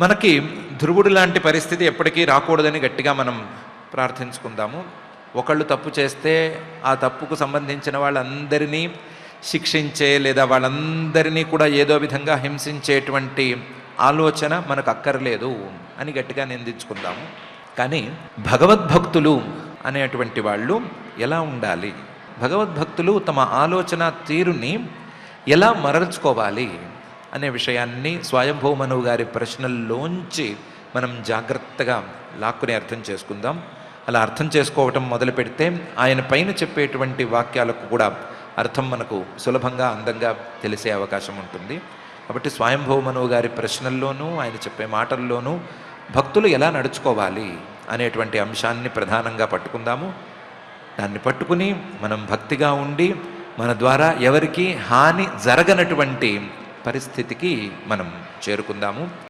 మనకి ధ్రువుడు లాంటి పరిస్థితి ఎప్పటికీ రాకూడదని గట్టిగా మనం ప్రార్థించుకుందాము. ఒకళ్ళు తప్పు చేస్తే ఆ తప్పుకు సంబంధించిన వాళ్ళందరినీ శిక్షించే లేదా వాళ్ళందరినీ కూడా ఏదో విధంగా హింసించేటువంటి ఆలోచన మనకు అక్కర్లేదు అని గట్టిగా నిందించుకుందాము. కానీ భగవద్భక్తులు అనేటువంటి వాళ్ళు ఎలా ఉండాలి, భగవద్భక్తులు తమ ఆలోచన తీరుని ఎలా మరల్చుకోవాలి అనే విషయాన్ని స్వయంభూమనువు గారి ప్రశ్నల్లోంచి మనం జాగ్రత్తగా లాక్కుని అర్థం చేసుకుందాం. అలా అర్థం చేసుకోవటం మొదలు పెడితే ఆయన పైన చెప్పేటువంటి వాక్యాలకు కూడా అర్థం మనకు సులభంగా అందంగా తెలిసే అవకాశం ఉంటుంది. కాబట్టి స్వయంభూమనువు గారి ప్రశ్నల్లోనూ ఆయన చెప్పే మాటల్లోనూ భక్తులు ఎలా నడుచుకోవాలి అనేటువంటి అంశాన్ని ప్రధానంగా పట్టుకుందాము. దాన్ని పట్టుకుని మనం భక్తిగా ఉండి మన ద్వారా ఎవరికి హాని జరగనటువంటి పరిస్థితికి మనం చేరుకుందాము.